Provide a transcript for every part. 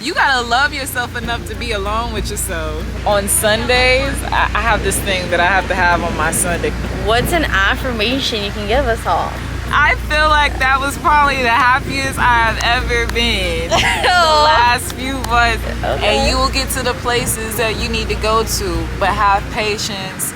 You gotta love yourself enough to be alone with yourself. On Sundays, I have this thing that I have to have on my Sunday. What's an affirmation you can give us all? I feel like that was probably the happiest I have ever been the last few months. Okay. And you will get to the places that you need to go to, but have patience.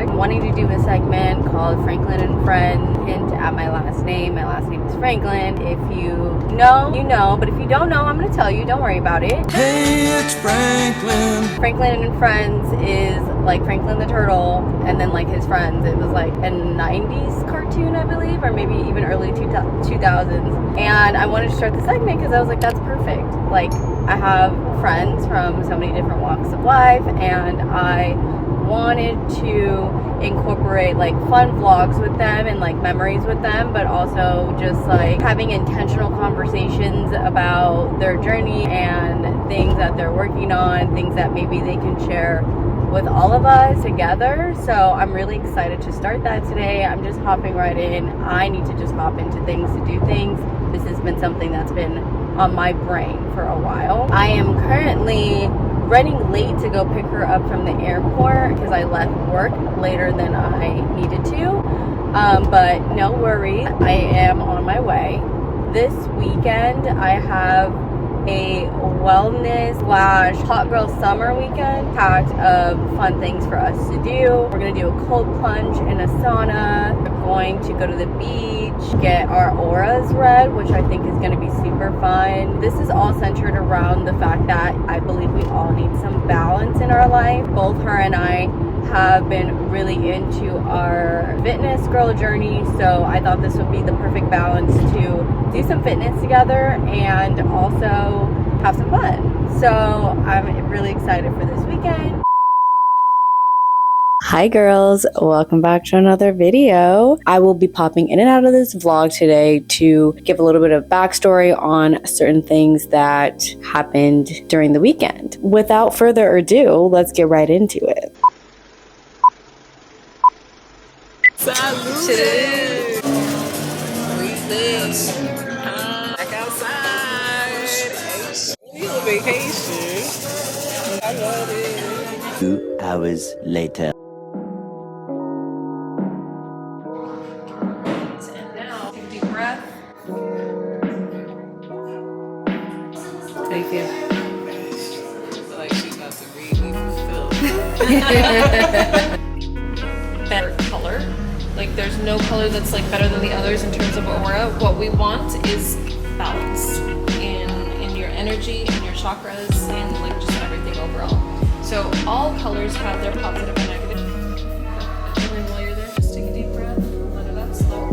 Wanting to do a segment called Franklin and Friends. Hint at my last name. My last name is Franklin. If you know, you know. But if you don't know, I'm going to tell you. Don't worry about it. Hey, it's Franklin. Franklin and Friends is like Franklin the Turtle, and then like his friends. It was like a 90s cartoon, I believe, or maybe even early 2000s. And I wanted to start the segment because I was like, that's perfect. Like, I have friends from so many different walks of life, and I wanted to incorporate like fun vlogs with them and like memories with them, but also just like having intentional conversations about their journey and things that they're working on, things that maybe they can share with all of us together. So I'm really excited to start that today. I'm just hopping right in. I need to just hop into things to do things. This has been something that's been on my brain for a while. I am currently running late to go pick her up from the airport because I left work later than I needed to. But no worries, I am on my way. This weekend I have a wellness / hot girl summer weekend packed of fun things for us to do. We're gonna do a cold plunge in a sauna. We're going to go to the beach, get our auras read, which I think is gonna be super fun. This is all centered around the fact that I believe we all need some balance in our life. Both her and I have been really into our fitness girl journey, so I thought this would be the perfect balance to do some fitness together and also have some fun. So I'm really excited for this weekend. Hi girls, welcome back to another video. I will be popping in and out of this vlog today to give a little bit of backstory on certain things that happened during the weekend. Without further ado, let's get right into it. Salute! We live. Back outside. We on vacation. I love it. 2 hours later. And now, take a deep breath. How do you feel? I feel like she's about to read me fulfilled. Better color. Like, there's no color that's like better than the others in terms of aura. What we want is balance in your energy, in your chakras, and like just everything overall. So all colors have their positive and negative. And then while you're there, just take a deep breath, let it out slow.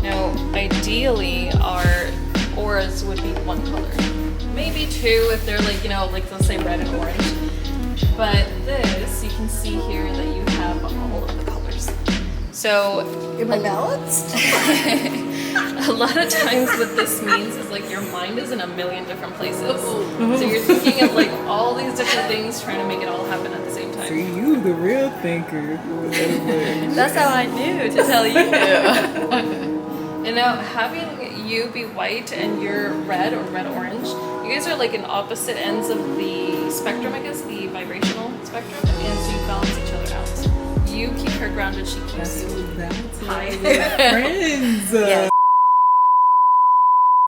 Now, ideally, our auras would be one color. Maybe two if they're like, you know, like let's say red and orange. But this, you can see here that you have all of the colors. So, Am I balanced? a lot of times what this means is like your mind is in a million different places. So you're thinking of like all these different things, trying to make it all happen at the same time. See, you the real thinker. That's how I knew to tell you. And now having you be white and you're red or red-orange, you guys are like in opposite ends of the spectrum, I guess, the vibrational spectrum, and so you balance each other out. You keep her grounded, she keeps you high. Friends. Yes.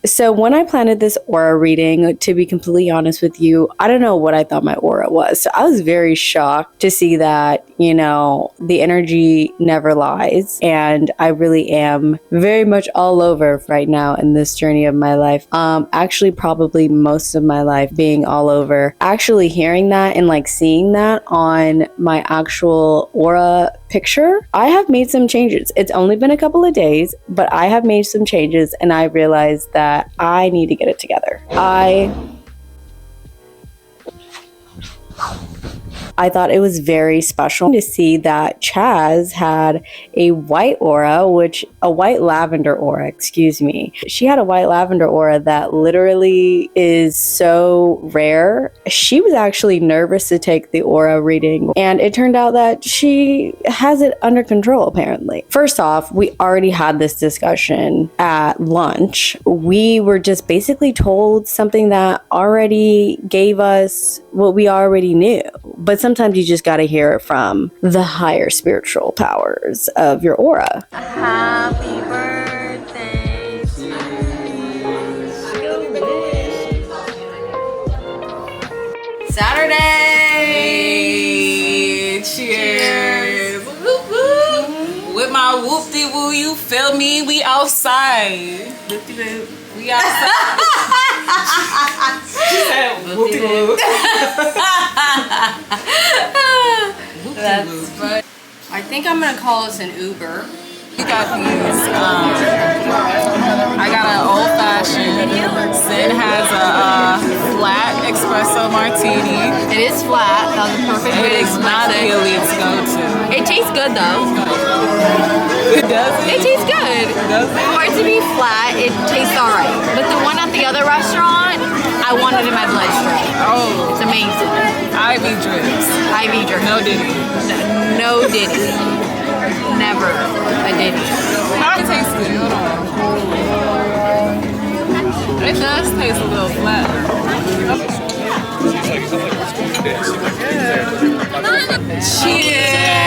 So when I planted this aura reading, to be completely honest with you, I don't know what I thought my aura was. So I was very shocked to see that, you know, the energy never lies. And I really am very much all over right now in this journey of my life. Actually, probably most of my life being all over. Actually hearing that and like seeing that on my actual aura picture, I have made some changes. It's only been a couple of days, but I have made some changes and I realized that I need to get it together. I thought it was very special to see that Chaz had a white lavender aura, excuse me. She had a white lavender aura that literally is so rare. She was actually nervous to take the aura reading, and it turned out that she has it under control, apparently. First off, we already had this discussion at lunch. We were just basically told something that already gave us what we already knew. But sometimes you just got to hear it from the higher spiritual powers of your aura. Happy birthday to you. Saturday! Cheers! Whoop, whoop. With my whoop-de-woo, you feel me? We outside. Whoop-de-woo. We outside. She said whoop-de-woo. That's fun. I think I'm gonna call us an Uber. We got these. I got an old fashioned. Sid has a flat espresso martini. It is flat. That was a perfect way to express it. It is not the elite's go-to. It tastes good though. It does. It tastes good. Does it? For it to be flat, it tastes alright. But the one at the other restaurant, I want it in my bloodstream. Oh, it's amazing. IV drips. IV drips. No Diddy. No Diddy. Never a Diddy. It tastes good. Hold on. It does taste a little flat. Cheers!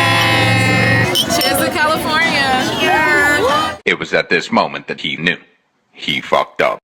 Cheers to California. Cheers. It was at this moment that he knew. He fucked up.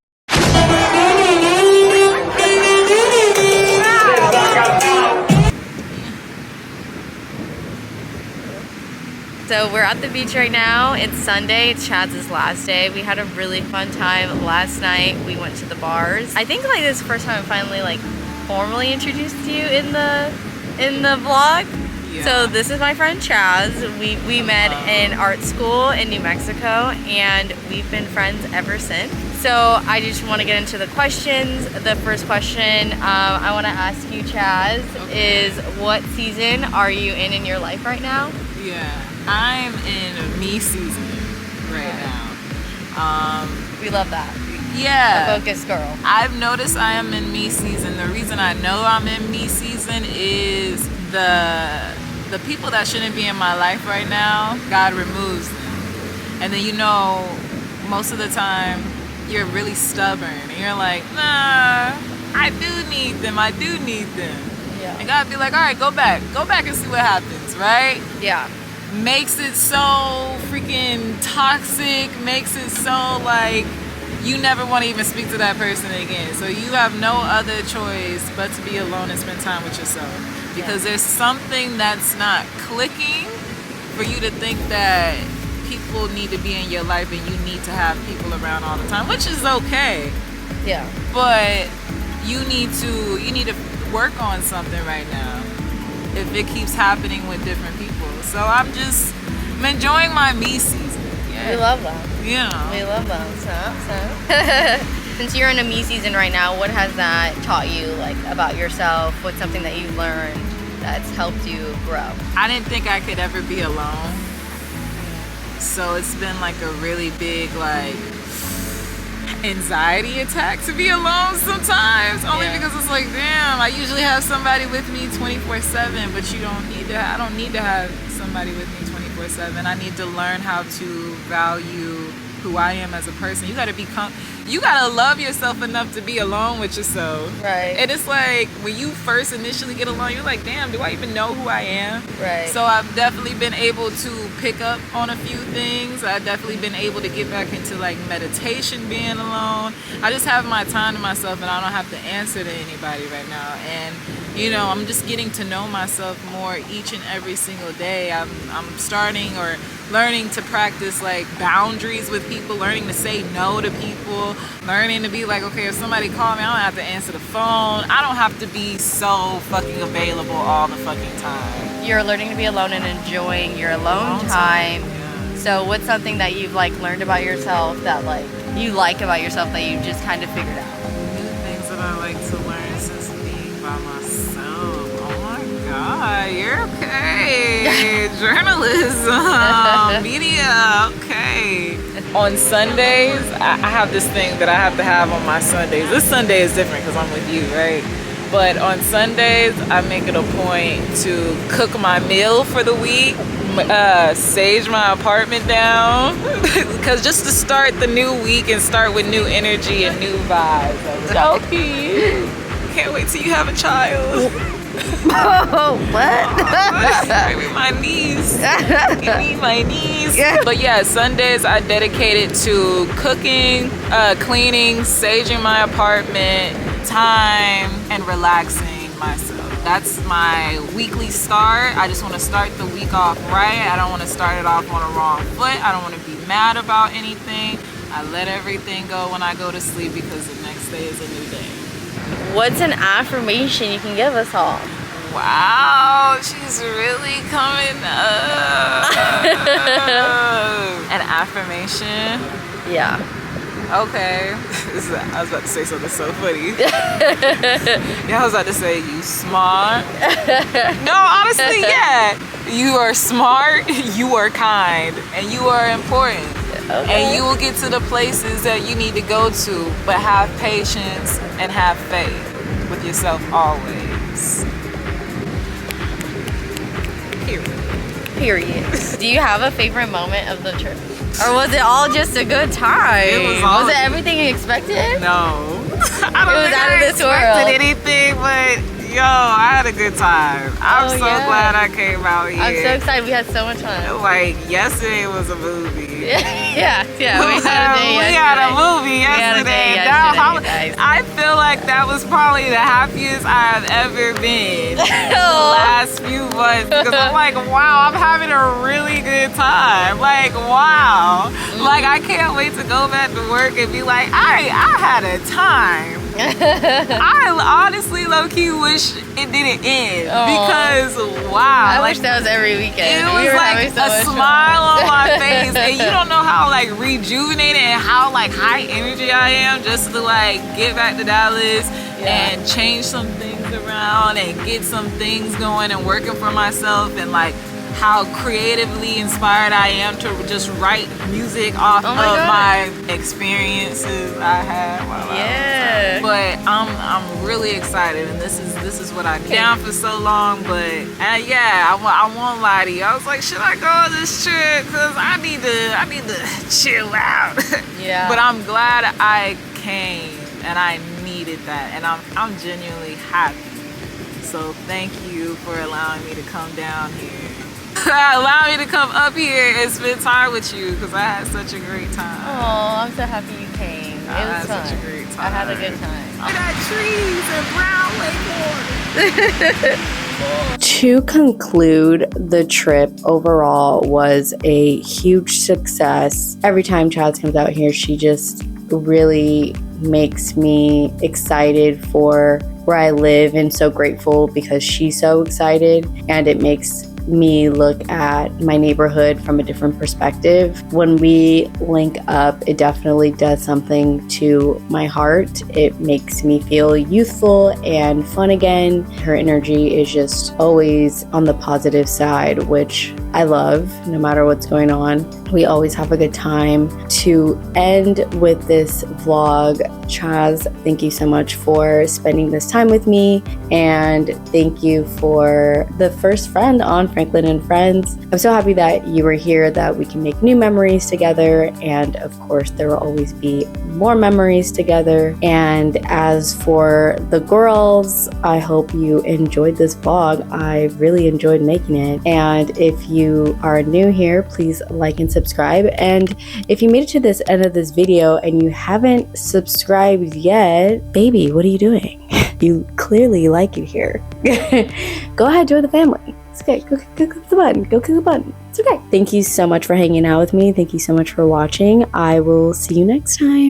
So we're at the beach right now. It's Sunday. It's Chaz's last day. We had a really fun time last night. We went to the bars. I think like this is the first time I finally like formally introduced you in the vlog. Yeah. So this is my friend Chaz. We met in art school in New Mexico and we've been friends ever since. So I just want to get into the questions. The first question I want to ask you, Chaz, is what season are you in your life right now? Yeah, I'm in me season right now. We love that. Yeah. A focused girl. I've noticed I am in me season. The reason I know I'm in me season is the people that shouldn't be in my life right now, God removes them. And then, you know, most of the time you're really stubborn and you're like, nah, I do need them. Yeah. And God be like, all right, go back and see what happens, right? Yeah. Makes it so freaking toxic, makes it so like you never want to even speak to that person again. So you have no other choice but to be alone and spend time with yourself. Because there's something that's not clicking for you to think that people need to be in your life and you need to have people around all the time, which is okay. Yeah. But you need to work on something right now if it keeps happening with different people. So I'm enjoying my me season. Yeah. We love that. Yeah. We love that. So. Since you're in a me season right now, what has that taught you, like, about yourself? What's something that you learned that's helped you grow? I didn't think I could ever be alone. So it's been like a really big, like, anxiety attack to be alone sometimes. Only because it's like, damn, I usually have somebody with me 24/7, but I don't need to have somebody with me 24/7. I need to learn how to value who I am as a person. You gotta you gotta love yourself enough to be alone with yourself. Right. And it's like when you first initially get alone, you're like, damn, do I even know who I am? Right. So I've definitely been able to pick up on a few things. I've definitely been able to get back into like meditation, being alone. I just have my time to myself and I don't have to answer to anybody right now. And you know, I'm just getting to know myself more each and every single day. I'm starting or learning to practice like boundaries with people, learning to say no to people, learning to be like, okay, if somebody called me, I don't have to answer the phone. I don't have to be so fucking available all the fucking time. You're learning to be alone and enjoying your alone time. Yeah. So what's something that you've like learned about yourself that like you like about yourself that you just kind of figured out? New things that I like to learn since being by myself. Oh my God, you're okay. Journalism, media, okay. On Sundays, I have this thing that I have to have on my Sundays. This Sunday is different because I'm with you, right? But on Sundays, I make it a point to cook my meal for the week, sage my apartment down, because just to start the new week and start with new energy and new vibes. So cute. Can't wait till you have a child. Oh, what? Give me my niece. Give me my niece. But yeah, Sundays I dedicated to cooking, cleaning, saging my apartment, time, and relaxing myself. That's my weekly start. I just want to start the week off right. I don't want to start it off on a wrong foot. I don't want to be mad about anything. I let everything go when I go to sleep because the next day is a new day. What's an affirmation you can give us all? Wow, she's really coming up. An affirmation? Yeah. Okay. I was about to say something so funny. Yeah, I was about to say, you smart. No, honestly, yeah. You are smart, you are kind, and you are important. Okay. And you will get to the places that you need to go to, but have patience and have faith with yourself always. Period. Do you have a favorite moment of the trip? Or was it all just a good time? It was all- Was it everything you expected? No. I don't It was think out I of this expected world. anything, but yo, I had a good time. I'm so glad I came out here. I'm so excited. We had so much fun. Like, yesterday was a movie. yeah. We had a day We had a movie We had a day yesterday. yesterday, guys. I feel like that was probably the happiest I've ever been in the last few months. Because I'm like, wow, I'm having a really good time. Like, wow. Like, I can't wait to go back to work and be like, I had a time. I honestly low-key wish it didn't end. Because, wow. I like, wish that was every weekend. it was like a smile on my face, and you don't know how like rejuvenated and how like high energy I am just to like get back to Dallas and change some things around and get some things going and working for myself, and like how creatively inspired I am to just write music off of my experiences I had while I was out. But I'm really excited, and this is what I did down for so long. But I won't lie to you. I was like, should I go on this trip? Cause I need to chill out. Yeah. But I'm glad I came, and I needed that, and I'm genuinely happy. So thank you for allowing me to come down here. Allow me to come up here and spend time with you, because I had such a great time. Oh, I'm so happy you came. It was fun. Such a great time. I had a good time. I got trees and brown lake water. To conclude, the trip overall was a huge success. Every time Chaz comes out here, she just really makes me excited for where I live, and so grateful because she's so excited, and it makes me look at my neighborhood from a different perspective. When we link up, it definitely does something to my heart. It makes me feel youthful and fun again. Her energy is just always on the positive side, which I love. No matter what's going on, we always have a good time. To end with this vlog, Chaz, thank you so much for spending this time with me, and thank you for the first friend on Franklin and Friends. I'm so happy that you were here, that we can make new memories together, and of course there will always be more memories together. And as for the girls, I hope you enjoyed this vlog. I really enjoyed making it. And if you are new here, please like and subscribe. And if you made it to this end of this video and you haven't subscribed yet, baby, what are you doing? You clearly like it here. Go ahead, join the family. It's okay. Go click the button. Go click the button. It's okay. Thank you so much for hanging out with me. Thank you so much for watching. I will see you next time.